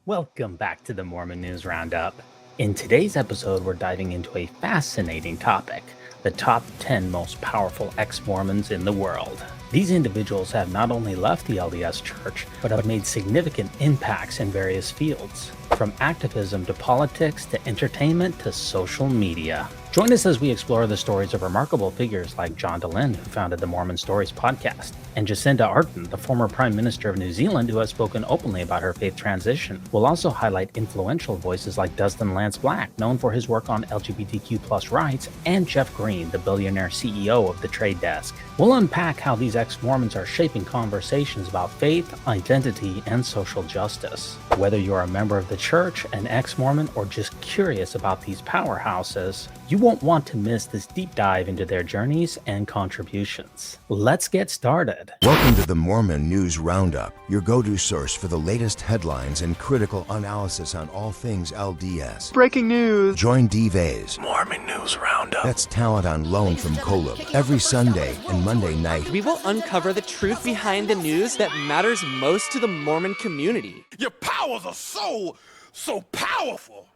Welcome back to the Mormon News Roundup. In today's episode, we're diving into a fascinating topic, the top 10 most powerful ex-Mormons in the world. These individuals have not only left the LDS Church, but have made significant impacts in various fields, from activism to politics to entertainment to social media. Join us as we explore the stories of remarkable figures like Delin, who founded the Mormon Stories podcast, and Jacinda Ardern, the former Prime Minister of New Zealand who has spoken openly about her faith transition. We'll also highlight influential voices like Dustin Lance Black, known for his work on LGBTQ+ rights, and Jeff Green, the billionaire CEO of The Trade Desk. We'll unpack how these ex-Mormons are shaping conversations about faith, identity, and social justice. Whether you're a member of the church, an ex-Mormon, or just curious about these powerhouses, you won't want to miss this deep dive into their journeys and contributions. Let's get started. Welcome to the Mormon News Roundup, your go-to source for the latest headlines and critical analysis on all things LDS. Breaking news. Join D-Vay's Mormon News Roundup. That's talent on loan from Kolob every Sunday and Monday night. We will uncover the truth behind the news that matters most to the Mormon community. Your powers are so powerful.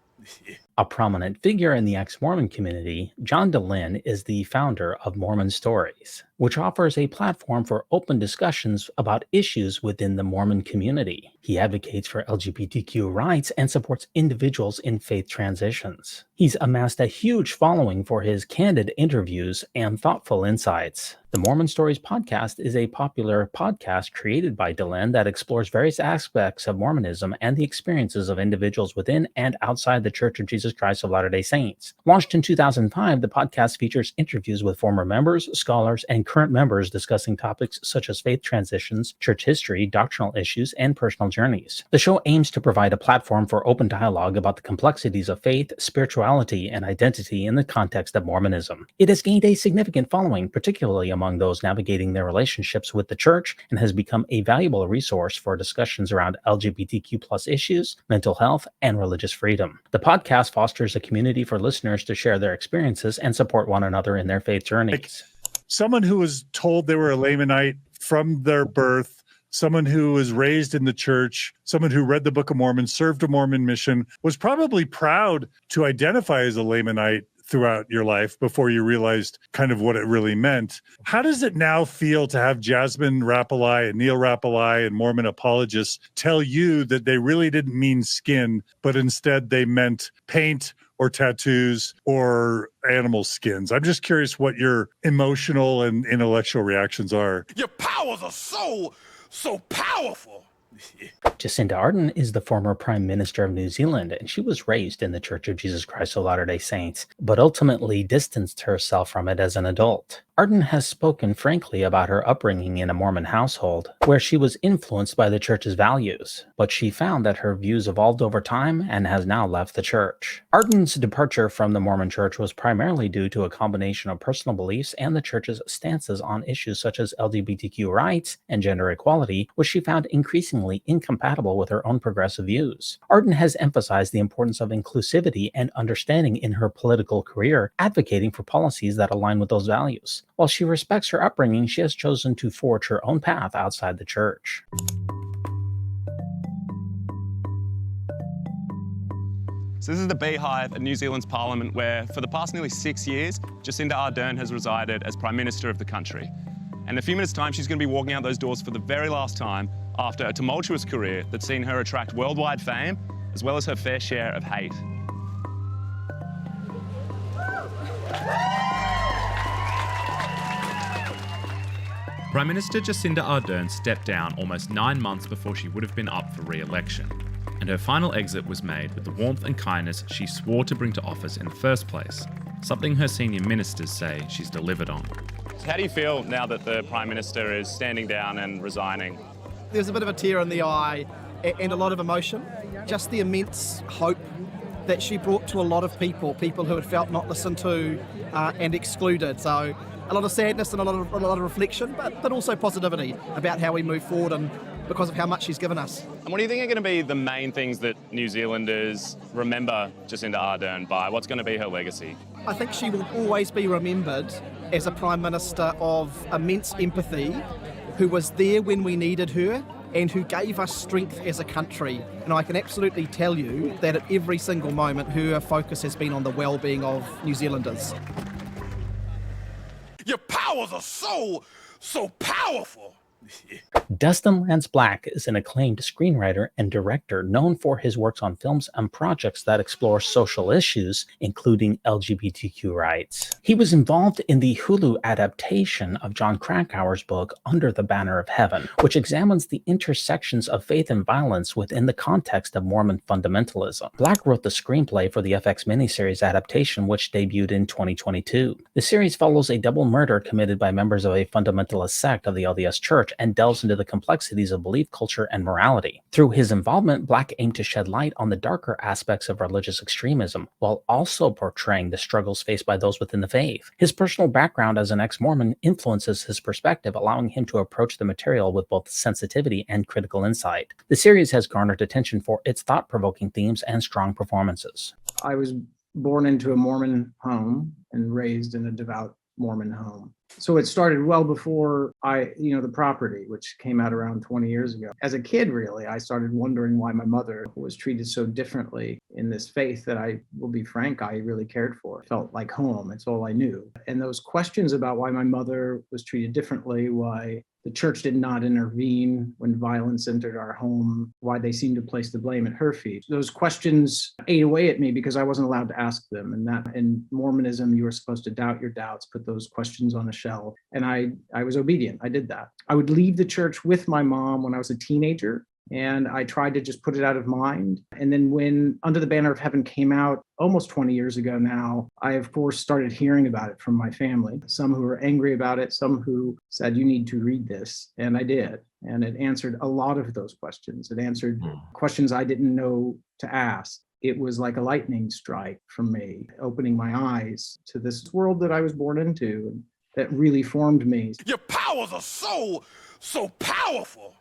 A prominent figure in the ex-Mormon community, Delin is the founder of Mormon Stories, which offers a platform for open discussions about issues within the Mormon community. He advocates for LGBTQ rights and supports individuals in faith transitions. He's amassed a huge following for his candid interviews and thoughtful insights. The Mormon Stories podcast is a popular podcast created by Delin that explores various aspects of Mormonism and the experiences of individuals within and outside the Church of Jesus Christ of Latter-day Saints. Launched in 2005, the podcast features interviews with former members, scholars, and current members discussing topics such as faith transitions, church history, doctrinal issues, and personal journeys. The show aims to provide a platform for open dialogue about the complexities of faith, spirituality, and identity in the context of Mormonism. It has gained a significant following, particularly among those navigating their relationships with the church, and has become a valuable resource for discussions around LGBTQ+ issues, mental health, and religious freedom. The podcast fosters a community for listeners to share their experiences and support one another in their faith journeys. Someone who was told they were a Lamanite from their birth, someone who was raised in the church, someone who read the Book of Mormon, served a Mormon mission, was probably proud to identify as a Lamanite throughout your life before you realized kind of what it really meant. How does it now feel to have Jasmine Rapaport and Neil Rapaport and Mormon apologists tell you that they really didn't mean skin, but instead they meant paint or tattoos or animal skins? I'm just curious what your emotional and intellectual reactions are. Your powers are so powerful. Jacinda Ardern is the former Prime Minister of New Zealand, and she was raised in the Church of Jesus Christ of Latter-day Saints, but ultimately distanced herself from it as an adult. Ardern has spoken frankly about her upbringing in a Mormon household, where she was influenced by the church's values, but she found that her views evolved over time and has now left the church. Ardern's departure from the Mormon church was primarily due to a combination of personal beliefs and the church's stances on issues such as LGBTQ rights and gender equality, which she found increasingly incompatible with her own progressive views. Ardern has emphasized the importance of inclusivity and understanding in her political career, advocating for policies that align with those values. While she respects her upbringing, she has chosen to forge her own path outside the church. So this is the Beehive at New Zealand's Parliament, where for the past nearly 6 years, Jacinda Ardern has resided as Prime Minister of the country. And in a few minutes' time, she's going to be walking out those doors for the very last time after a tumultuous career that's seen her attract worldwide fame, as well as her fair share of hate. Prime Minister Jacinda Ardern stepped down almost 9 months before she would have been up for re-election, and her final exit was made with the warmth and kindness she swore to bring to office in the first place, something her senior ministers say she's delivered on. How do you feel now that the Prime Minister is standing down and resigning? There's a bit of a tear in the eye and a lot of emotion. Just the immense hope that she brought to a lot of people who had felt not listened to and excluded. So a lot of sadness and a lot of reflection, but also positivity about how we move forward and because of how much she's given us. And what do you think are going to be the main things that New Zealanders remember Jacinda Ardern by? What's going to be her legacy? I think she will always be remembered as a Prime Minister of immense empathy, who was there when we needed her, and who gave us strength as a country. And I can absolutely tell you that at every single moment, her focus has been on the well-being of New Zealanders. Your powers are so powerful. Dustin Lance Black is an acclaimed screenwriter and director known for his works on films and projects that explore social issues, including LGBTQ rights. He was involved in the Hulu adaptation of John Krakauer's book Under the Banner of Heaven, which examines the intersections of faith and violence within the context of Mormon fundamentalism. Black wrote the screenplay for the FX miniseries adaptation, which debuted in 2022. The series follows a double murder committed by members of a fundamentalist sect of the LDS Church and delves into the complexities of belief, culture, and morality. Through his involvement, Black aimed to shed light on the darker aspects of religious extremism, while also portraying the struggles faced by those within the faith. His personal background as an ex-Mormon influences his perspective, allowing him to approach the material with both sensitivity and critical insight. The series has garnered attention for its thought-provoking themes and strong performances. I was born into a Mormon home and raised in a devout Mormon home. So it started well before the property, which came out around 20 years ago. As a kid, really, I started wondering why my mother was treated so differently in this faith that I will be frank, I really cared for. It felt like home. It's all I knew. And those questions about why my mother was treated differently, why the church did not intervene when violence entered our home, why they seemed to place the blame at her feet. Those questions ate away at me because I wasn't allowed to ask them. And that in Mormonism, you were supposed to doubt your doubts, put those questions on a shelf. And I was obedient. I did that. I would leave the church with my mom when I was a teenager. And I tried to just put it out of mind. And then when Under the Banner of Heaven came out almost 20 years ago now, I, of course, started hearing about it from my family. Some who were angry about it, some who said, you need to read this. And I did. And it answered a lot of those questions. It answered questions I didn't know to ask. It was like a lightning strike from me, opening my eyes to this world that I was born into and that really formed me. Your powers are so powerful.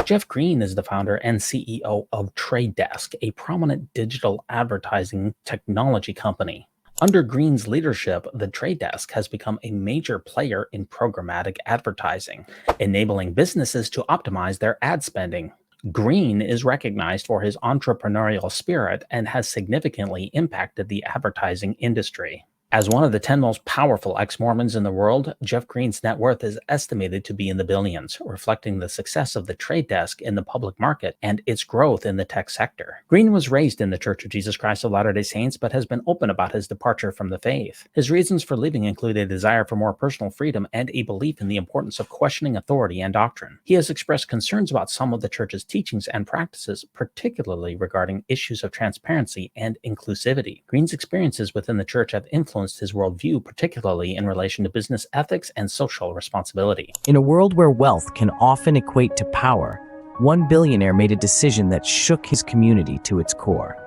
Jeff Green is the founder and CEO of Trade Desk, a prominent digital advertising technology company. Under Green's leadership, the Trade Desk has become a major player in programmatic advertising, enabling businesses to optimize their ad spending. Green is recognized for his entrepreneurial spirit and has significantly impacted the advertising industry. As one of the 10 most powerful ex-Mormons in the world, Jeff Green's net worth is estimated to be in the billions, reflecting the success of the Trade Desk in the public market and its growth in the tech sector. Green was raised in the Church of Jesus Christ of Latter-day Saints, but has been open about his departure from the faith. His reasons for leaving include a desire for more personal freedom and a belief in the importance of questioning authority and doctrine. He has expressed concerns about some of the church's teachings and practices, particularly regarding issues of transparency and inclusivity. Green's experiences within the church have influenced his worldview, particularly in relation to business ethics and social responsibility. In a world where wealth can often equate to power, one billionaire made a decision that shook his community to its core.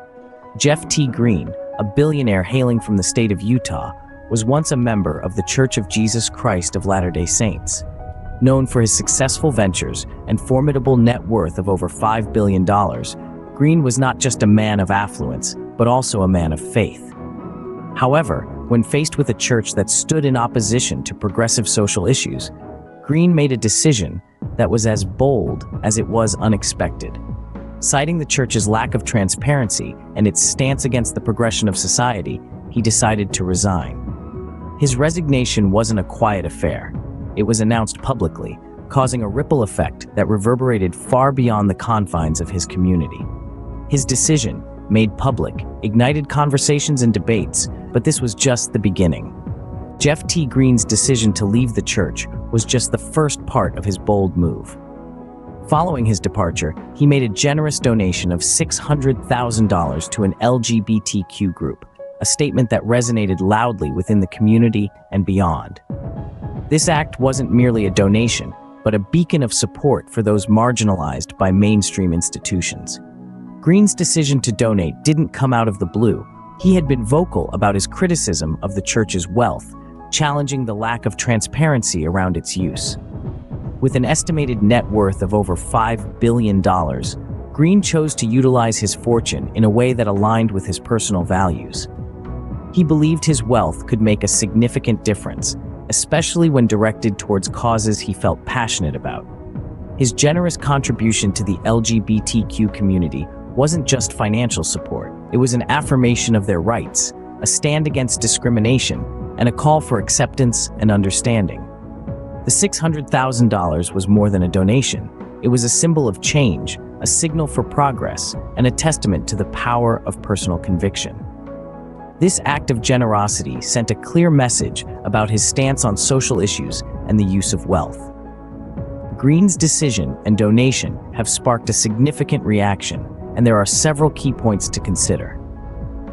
Jeff T. Green, a billionaire hailing from the state of Utah, was once a member of the Church of Jesus Christ of Latter-day Saints. Known for his successful ventures and formidable net worth of over $5 billion, Green was not just a man of affluence, but also a man of faith. However, when faced with a church that stood in opposition to progressive social issues, Green made a decision that was as bold as it was unexpected. Citing the church's lack of transparency and its stance against the progression of society, he decided to resign. His resignation wasn't a quiet affair. It was announced publicly, causing a ripple effect that reverberated far beyond the confines of his community. His decision, made public, ignited conversations and debates, but this was just the beginning. Jeff T. Green's decision to leave the church was just the first part of his bold move. Following his departure, he made a generous donation of $600,000 to an LGBTQ group, a statement that resonated loudly within the community and beyond. This act wasn't merely a donation, but a beacon of support for those marginalized by mainstream institutions. Green's decision to donate didn't come out of the blue. He had been vocal about his criticism of the church's wealth, challenging the lack of transparency around its use. With an estimated net worth of over $5 billion, Green chose to utilize his fortune in a way that aligned with his personal values. He believed his wealth could make a significant difference, especially when directed towards causes he felt passionate about. His generous contribution to the LGBTQ community wasn't just financial support, it was an affirmation of their rights, a stand against discrimination, and a call for acceptance and understanding. The $600,000 was more than a donation. It was a symbol of change, a signal for progress, and a testament to the power of personal conviction. This act of generosity sent a clear message about his stance on social issues and the use of wealth. Green's decision and donation have sparked a significant reaction, and there are several key points to consider.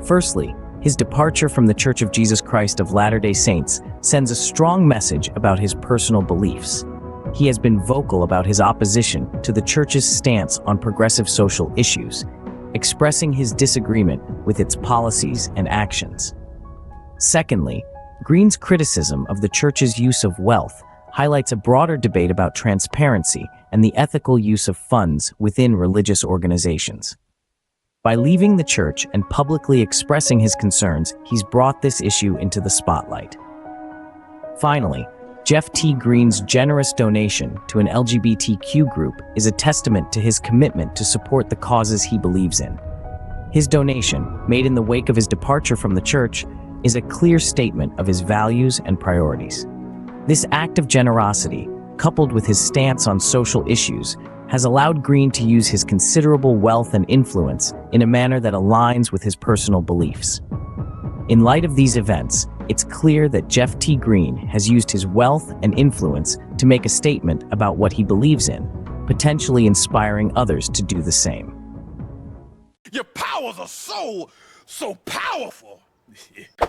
Firstly, his departure from the Church of Jesus Christ of Latter-day Saints sends a strong message about his personal beliefs. He has been vocal about his opposition to the Church's stance on progressive social issues, expressing his disagreement with its policies and actions. Secondly, Green's criticism of the Church's use of wealth highlights a broader debate about transparency and the ethical use of funds within religious organizations. By leaving the Church and publicly expressing his concerns, he's brought this issue into the spotlight. Finally, Jeff T. Green's generous donation to an LGBTQ group is a testament to his commitment to support the causes he believes in. His donation, made in the wake of his departure from the Church, is a clear statement of his values and priorities. This act of generosity, coupled with his stance on social issues, has allowed Green to use his considerable wealth and influence in a manner that aligns with his personal beliefs. In light of these events, it's clear that Jeff T. Green has used his wealth and influence to make a statement about what he believes in, potentially inspiring others to do the same. Your powers are so powerful.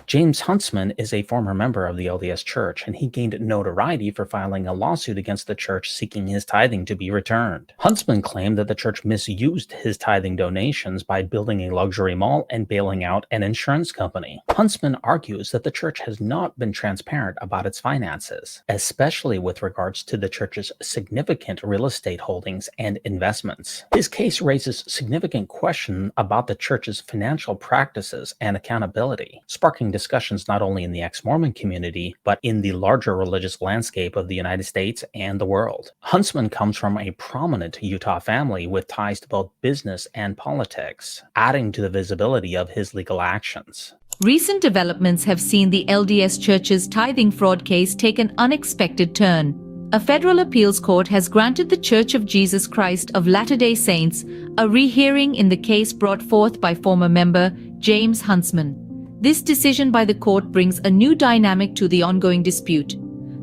James Huntsman is a former member of the LDS Church, and he gained notoriety for filing a lawsuit against the church seeking his tithing to be returned. Huntsman claimed that the church misused his tithing donations by building a luxury mall and bailing out an insurance company. Huntsman argues that the church has not been transparent about its finances, especially with regards to the church's significant real estate holdings and investments. His case raises significant questions about the church's financial practices and accountability, sparking discussions not only in the ex-Mormon community, but in the larger religious landscape of the United States and the world. Huntsman comes from a prominent Utah family with ties to both business and politics, adding to the visibility of his legal actions. Recent developments have seen the LDS Church's tithing fraud case take an unexpected turn. A federal appeals court has granted the Church of Jesus Christ of Latter-day Saints a rehearing in the case brought forth by former member James Huntsman. This decision by the court brings a new dynamic to the ongoing dispute.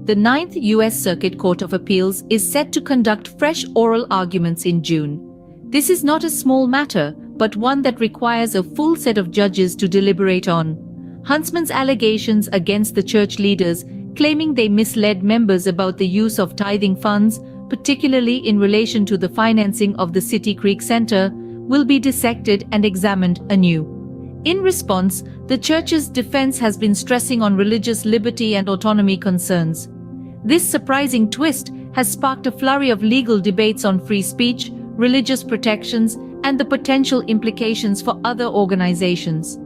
The 9th U.S. Circuit Court of Appeals is set to conduct fresh oral arguments in June. This is not a small matter, but one that requires a full set of judges to deliberate on. Huntsman's allegations against the church leaders, claiming they misled members about the use of tithing funds, particularly in relation to the financing of the City Creek Center, will be dissected and examined anew. In response, the church's defense has been stressing on religious liberty and autonomy concerns. This surprising twist has sparked a flurry of legal debates on free speech, religious protections, and the potential implications for other organizations.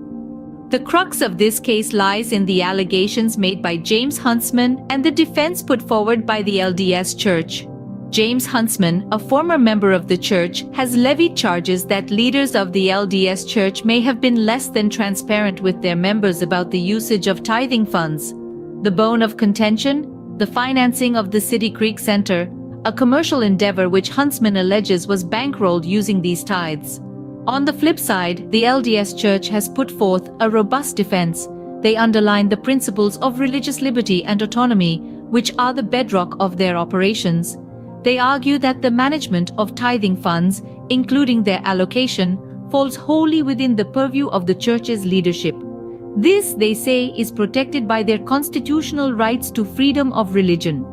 The crux of this case lies in the allegations made by James Huntsman and the defense put forward by the LDS Church. James Huntsman, a former member of the church, has levied charges that leaders of the LDS Church may have been less than transparent with their members about the usage of tithing funds. The bone of contention? The financing of the City Creek Center, a commercial endeavor which Huntsman alleges was bankrolled using these tithes. On the flip side, the LDS Church has put forth a robust defense. They underline the principles of religious liberty and autonomy, which are the bedrock of their operations. They argue that the management of tithing funds, including their allocation, falls wholly within the purview of the church's leadership. This, they say, is protected by their constitutional rights to freedom of religion.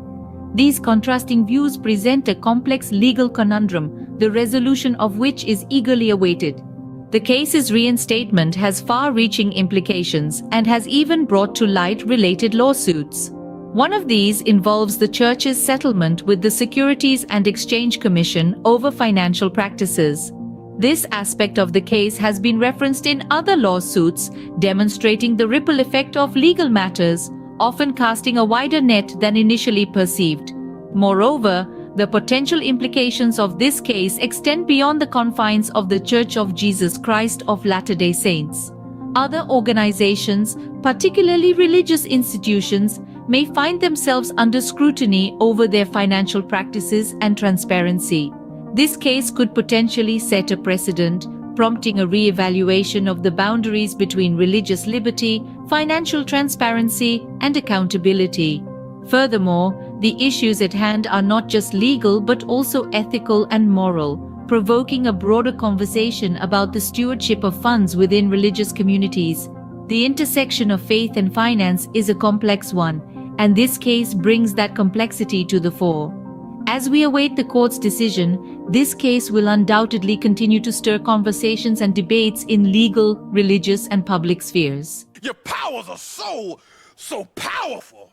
These contrasting views present a complex legal conundrum, the resolution of which is eagerly awaited. The case's reinstatement has far-reaching implications and has even brought to light related lawsuits. One of these involves the church's settlement with the Securities and Exchange Commission over financial practices. This aspect of the case has been referenced in other lawsuits, demonstrating the ripple effect of legal matters, often casting a wider net than initially perceived. Moreover, The potential implications of this case extend beyond the confines of the Church of Jesus Christ of Latter-day Saints. Other organizations, particularly religious institutions, may find themselves under scrutiny over their financial practices and transparency. This case could potentially set a precedent, prompting a re-evaluation of the boundaries between religious liberty, financial transparency, and accountability. Furthermore, the issues at hand are not just legal but also ethical and moral, provoking a broader conversation about the stewardship of funds within religious communities. The intersection of faith and finance is a complex one, and this case brings that complexity to the fore. As we await the court's decision, this case will undoubtedly continue to stir conversations and debates in legal, religious, and public spheres. Your powers are so powerful.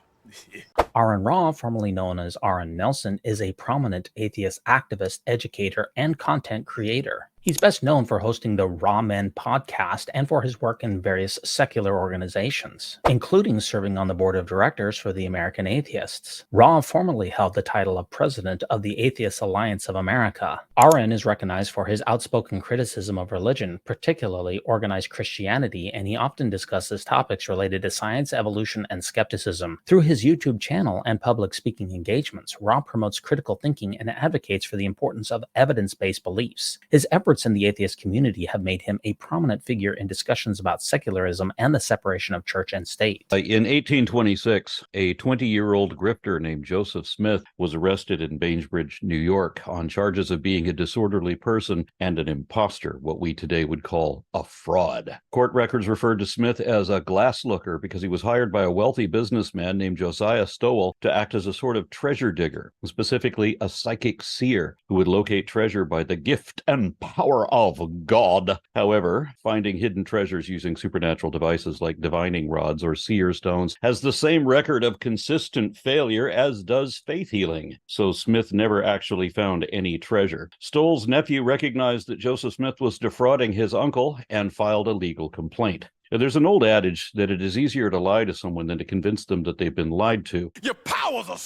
Aaron Ra, formerly known as Aaron Nelson, is a prominent atheist activist, educator, and content creator. He's best known for hosting the Raw Men podcast and for his work in various secular organizations, including serving on the board of directors for the American Atheists. Ra formerly held the title of president of the Atheist Alliance of America. Aaron is recognized for his outspoken criticism of religion, particularly organized Christianity, and he often discusses topics related to science, evolution, and skepticism. Through his YouTube channel and public speaking engagements, Ra promotes critical thinking and advocates for the importance of evidence-based beliefs. His efforts in the atheist community have made him a prominent figure in discussions about secularism and the separation of church and state. In 1826, a 20-year-old grifter named Joseph Smith was arrested in Bainbridge, New York, on charges of being a disorderly person and an imposter, what we today would call a fraud. Court records referred to Smith as a glass looker because he was hired by a wealthy businessman named Josiah Stowell to act as a sort of treasure digger, specifically a psychic seer who would locate treasure by the gift and power of God. However, finding hidden treasures using supernatural devices like divining rods or seer stones has the same record of consistent failure as does faith healing. So Smith never actually found any treasure. Stowell's nephew recognized that Joseph Smith was defrauding his uncle and filed a legal complaint. There's an old adage that it is easier to lie to someone than to convince them that they've been lied to. Your powers are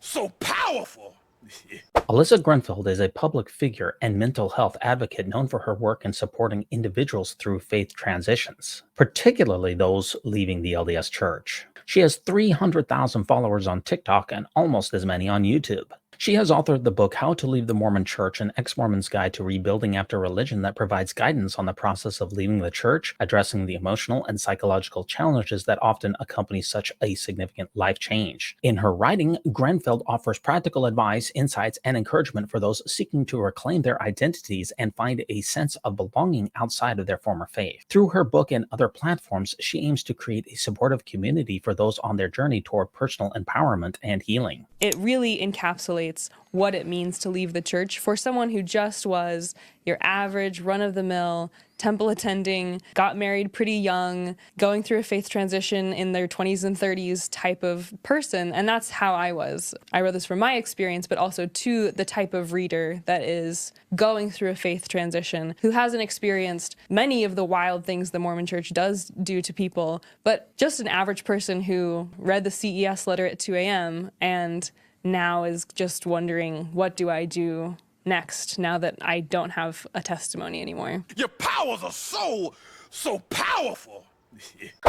so powerful. Alysa Granfield is a public figure and mental health advocate known for her work in supporting individuals through faith transitions, particularly those leaving the LDS Church. She has 300,000 followers on TikTok and almost as many on YouTube. She has authored the book How to Leave the Mormon Church, an Ex-Mormon's Guide to Rebuilding After Religion that provides guidance on the process of leaving the church, addressing the emotional and psychological challenges that often accompany such a significant life change. In her writing, Granfield offers practical advice, insights, and encouragement for those seeking to reclaim their identities and find a sense of belonging outside of their former faith. Through her book and other platforms, she aims to create a supportive community for those on their journey toward personal empowerment and healing. It really encapsulates what it means to leave the church for someone who just was your average run-of-the-mill temple attending, got married pretty young, going through a faith transition in their 20s and 30s type of person. And that's how I was. I wrote this from my experience, but also to the type of reader that is going through a faith transition, who hasn't experienced many of the wild things the Mormon Church does do to people, but just an average person who read the CES letter at 2 a.m. and now is just wondering, what do I do next now that I don't have a testimony anymore? Your powers are so powerful.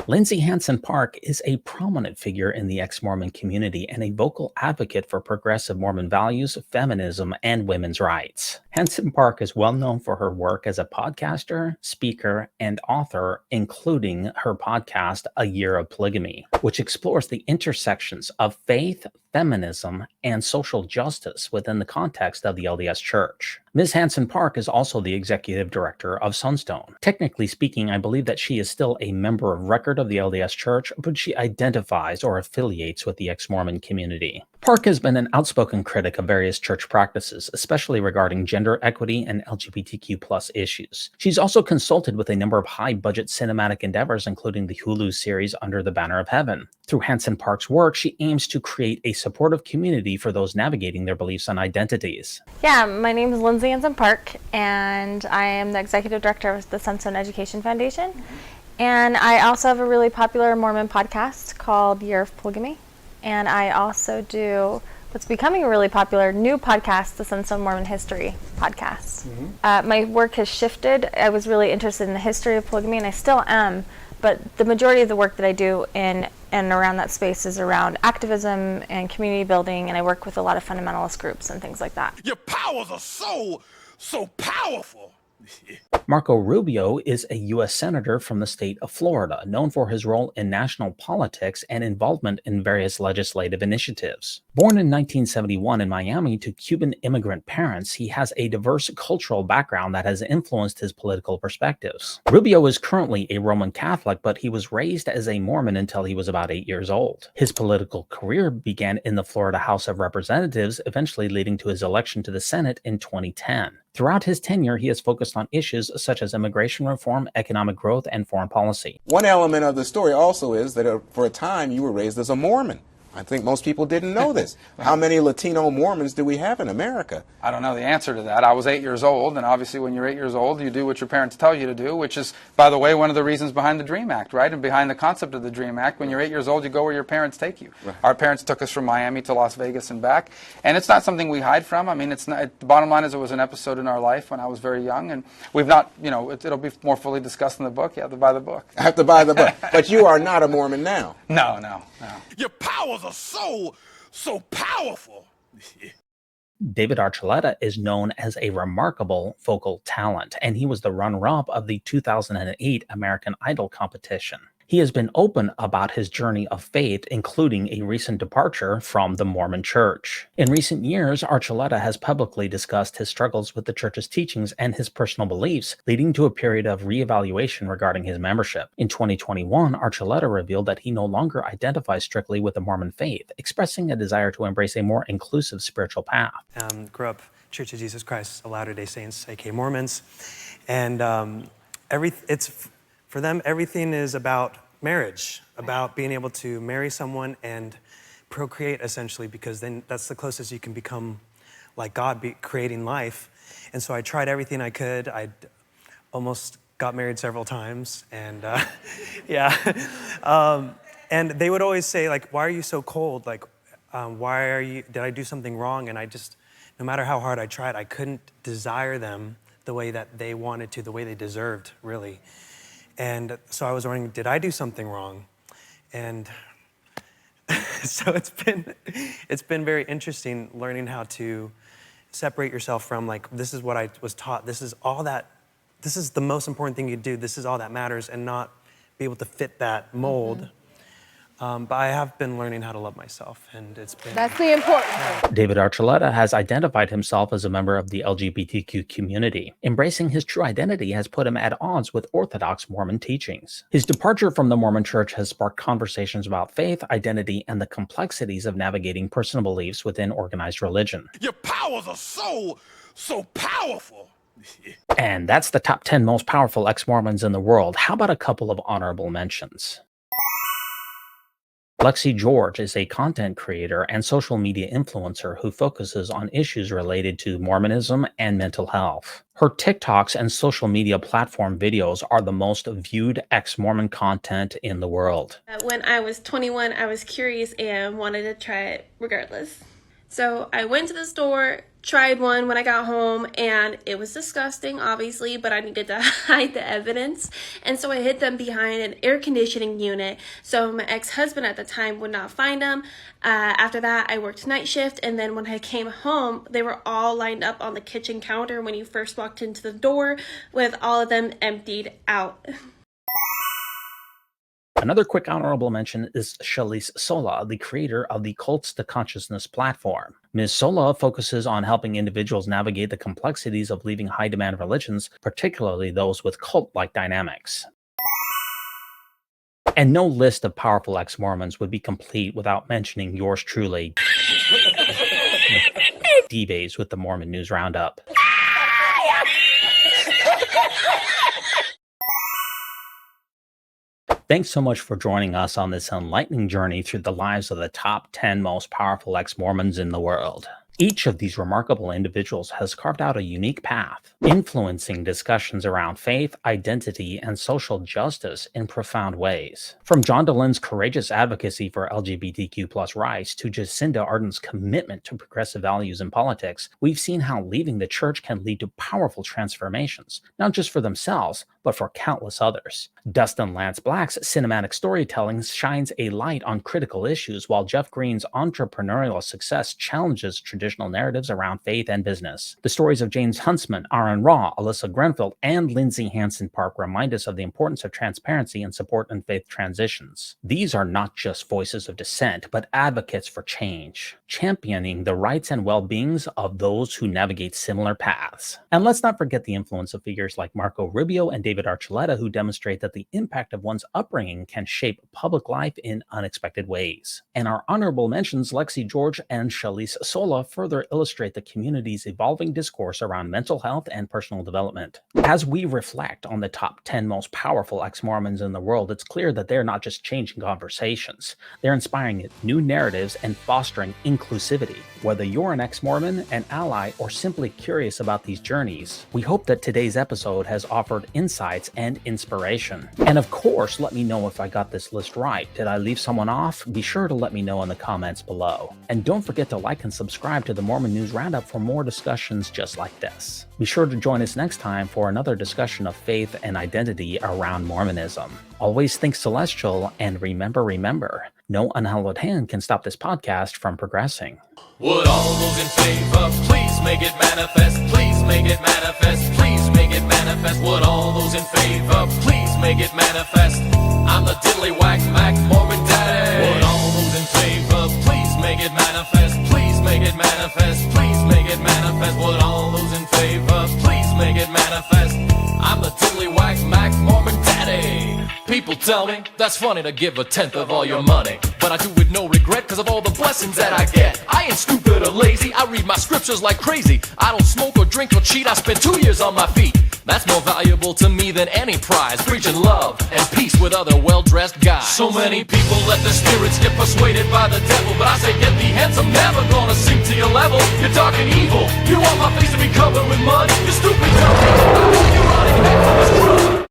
Lindsey Hansen Park is a prominent figure in the ex-Mormon community and a vocal advocate for progressive Mormon values, feminism, and women's rights. Hansen Park is well known for her work as a podcaster, speaker, and author, including her podcast, A Year of Polygamy, which explores the intersections of faith, feminism, and social justice within the context of the LDS Church. Ms. Hansen Park is also the executive director of Sunstone. Technically speaking, I believe that she is still a member of record of the LDS Church, but she identifies or affiliates with the ex-Mormon community. Park has been an outspoken critic of various church practices, especially regarding gender equity and LGBTQ+ issues. She's also consulted with a number of high-budget cinematic endeavors, including the Hulu series Under the Banner of Heaven. Through Hansen Park's work, she aims to create a supportive community for those navigating their beliefs and identities. Yeah, my name is Lindsey Hansen Park, and I am the executive director of the Sunstone Education Foundation. And I also have a really popular Mormon podcast called Year of Polygamy. And I also do what's becoming a really popular new podcast, the Sunstone Mormon History podcast. My work has shifted. I was really interested in the history of polygamy, and I still am, but the majority of the work that I do in and around that space is around activism and community building, and I work with a lot of fundamentalist groups and things like that. Your powers are so powerful. Marco Rubio is a U.S. Senator from the state of Florida, known for his role in national politics and involvement in various legislative initiatives. Born in 1971 in Miami to Cuban immigrant parents, he has a diverse cultural background that has influenced his political perspectives. Rubio is currently a Roman Catholic, but he was raised as a Mormon until he was about 8 years old. His political career began in the Florida House of Representatives, eventually leading to his election to the Senate in 2010. Throughout his tenure, he has focused on issues such as immigration reform, economic growth, and foreign policy. One element of the story also is that for a time you were raised as a Mormon. I think most people didn't know this. How many Latino Mormons do we have in America? I don't know the answer to that. I was 8 years old, and obviously when you're 8 years old, you do what your parents tell you to do, which is, by the way, one of the reasons behind the DREAM Act, right? And behind the concept of the DREAM Act, when you're 8 years old, you go where your parents take you. Right. Our parents took us from Miami to Las Vegas and back, and it's not something we hide from. I mean, it's not, the bottom line is it was an episode in our life when I was very young, and we've not, you know, it'll be more fully discussed in the book. You have to buy the book. I have to buy the book. But you are not a Mormon now. No. Your powers are so powerful. David Archuleta is known as a remarkable vocal talent, and he was the runner-up of the 2008 American Idol competition. He has been open about his journey of faith, including a recent departure from the Mormon Church. In recent years, Archuleta has publicly discussed his struggles with the church's teachings and his personal beliefs, leading to a period of reevaluation regarding his membership. In 2021, Archuleta revealed that he no longer identifies strictly with the Mormon faith, expressing a desire to embrace a more inclusive spiritual path. Grew up Church of Jesus Christ of Latter-day Saints, aka Mormons, and for them, everything is about marriage, about being able to marry someone and procreate, essentially, because then that's the closest you can become like God, creating life. And so I tried everything I could. I almost got married several times, and and they would always say, like, why are you so cold? Like, did I do something wrong? And I just, no matter how hard I tried, I couldn't desire them the way that they wanted to, the way they deserved, really. And so I was wondering, did I do something wrong? And so it's been very interesting learning how to separate yourself from, like, this is what I was taught, this is the most important thing you do, this is all that matters, and not be able to fit that mold. But I have been learning how to love myself, and it's been... That's the important thing. David Archuleta has identified himself as a member of the LGBTQ community. Embracing his true identity has put him at odds with Orthodox Mormon teachings. His departure from the Mormon Church has sparked conversations about faith, identity, and the complexities of navigating personal beliefs within organized religion. Your powers are so powerful. And that's the top 10 most powerful ex-Mormons in the world. How about a couple of honorable mentions? Lexi George is a content creator and social media influencer who focuses on issues related to Mormonism and mental health. Her TikToks and social media platform videos are the most viewed ex-Mormon content in the world. When I was 21, I was curious and wanted to try it regardless. So I went to the store, tried one when I got home, and it was disgusting, obviously, but I needed to hide the evidence. And so I hid them behind an air conditioning unit so my ex-husband at the time would not find them. After that, I worked night shift, and then when I came home, they were all lined up on the kitchen counter when you first walked into the door, with all of them emptied out. Another quick honorable mention is Shalise Sola, the creator of the Cults to Consciousness platform. Ms. Sola focuses on helping individuals navigate the complexities of leaving high-demand religions, particularly those with cult-like dynamics. And no list of powerful ex-Mormons would be complete without mentioning yours truly, D-Bays with the Mormon News Roundup. Thanks so much for joining us on this enlightening journey through the lives of the top 10 most powerful ex-Mormons in the world. Each of these remarkable individuals has carved out a unique path, influencing discussions around faith, identity, and social justice in profound ways. From John Delin's courageous advocacy for LGBTQ+ rights to Jacinda Ardern's commitment to progressive values in politics, we've seen how leaving the church can lead to powerful transformations, not just for themselves, but for countless others. Dustin Lance Black's cinematic storytelling shines a light on critical issues, while Jeff Green's entrepreneurial success challenges traditional narratives around faith and business. The stories of James Huntsman, Aaron Raw, Alysa Granfield, and Lindsey Hansen Park remind us of the importance of transparency and support in faith transitions. These are not just voices of dissent, but advocates for change, championing the rights and well-beings of those who navigate similar paths. And let's not forget the influence of figures like Marco Rubio and David Archuleta, who demonstrate that the impact of one's upbringing can shape public life in unexpected ways. And our honorable mentions, Lexi George and Shalise Sola, further illustrate the community's evolving discourse around mental health and personal development. As we reflect on the top 10 most powerful ex-Mormons in the world, it's clear that they're not just changing conversations, they're inspiring new narratives and fostering inclusivity. Whether you're an ex-Mormon, an ally, or simply curious about these journeys, we hope that today's episode has offered insights and inspiration. And of course, let me know if I got this list right. Did I leave someone off? Be sure to let me know in the comments below. And don't forget to like and subscribe to the Mormon News Roundup for more discussions just like this. Be sure to join us next time for another discussion of faith and identity around Mormonism. Always think celestial, and remember, no unhallowed hand can stop this podcast from progressing. Would all those in favor please make it manifest? Please make it manifest. Please make it manifest. Would all those in favor please make it manifest? I'm the diddly whack Mac Mormon daddy. Would all those in favor please make it manifest? Please make it manifest. Please make it manifest. Would all those in favor please make it manifest? I'm the diddly whack Mac Mormon daddy. People tell me that's funny to give 1/10 of all your money, but I do it no regret because of all the blessings that I get. I ain't stupid or lazy, I read my scriptures like crazy. I don't smoke or drink or cheat, I spent 2 years on my feet. That's more valuable to me than any prize, preaching love and peace with other well-dressed guys. So many people let their spirits get persuaded by the devil, but I say get thee hence, I'm never gonna sink to your level. You're talking evil, you want my face to be covered with mud, you stupid dummy.